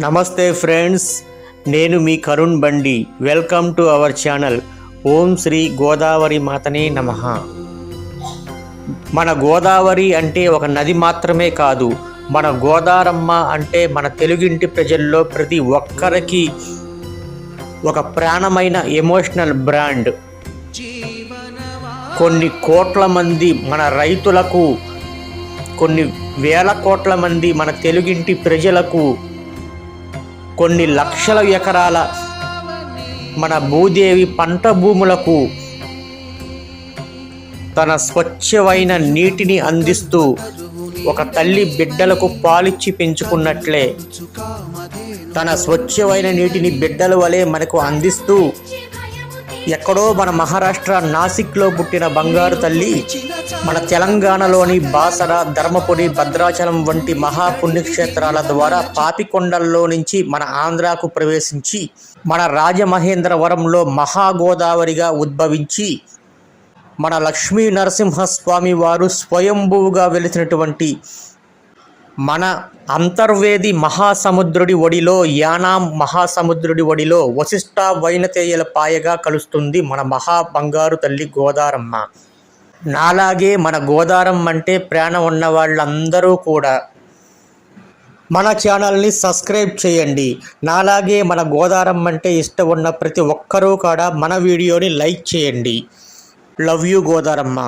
నమస్తే ఫ్రెండ్స్, నేను మీ Karun Bandi. Welcome to our channel. ఓం శ్రీ గోదావరి మాతనే నమః. మన గోదావరి అంటే ఒక నది మాత్రమే కాదు, మన గోదారమ్మ అంటే మన తెలుగింటి ప్రజల్లో ప్రతి ఒక్కరికి ఒక ప్రాణమైన ఎమోషనల్ బ్రాండ్. కొన్ని కోట్ల మంది మన రైతులకు, కొన్ని వేల కోట్ల మంది మన తెలుగింటి ప్రజలకు, కొన్ని లక్షల ఎకరాల మన భూదేవి పంట భూములకు తన స్వచ్ఛమైన నీటిని అందిస్తూ ఒక తల్లి బిడ్డలకు పాలిచ్చి పెంచుకున్నట్లే తన స్వచ్ఛమైన నీటిని బిడ్డల వలె మనకు అందిస్తూ ఎక్కడో మన మహారాష్ట్ర నాసిక్లో పుట్టిన బంగారు తల్లి మన తెలంగాణలోని బాసర, ధర్మపురి, భద్రాచలం వంటి మహాపుణ్యక్షేత్రాల ద్వారా పాపికొండల్లో నుంచి మన ఆంధ్రాకు ప్రవేశించి మన రాజమహేంద్రవరంలో మహాగోదావరిగా ఉద్భవించి మన లక్ష్మీ నరసింహస్వామి వారు స్వయంభువుగా వెలిసినటువంటి మన అంతర్వేది మహాసముద్రుడి ఒడిలో, యానాం మహాసముద్రుడి ఒడిలో వశిష్ఠ వైనతేయుల పాయగా కలుస్తుంది మన మహా బంగారు తల్లి గోదారమ్మ. నాలాగే మన గోదారమ్మ అంటే ప్రాణం ఉన్న వాళ్ళందరూ కూడా మన ఛానల్ని సబ్స్క్రైబ్ చేయండి. నాలాగే మన గోదారమ్మ అంటే ఇష్టం ఉన్న ప్రతి ఒక్కరూ కూడా మన వీడియోని లైక్ చేయండి. Love you Godaramma.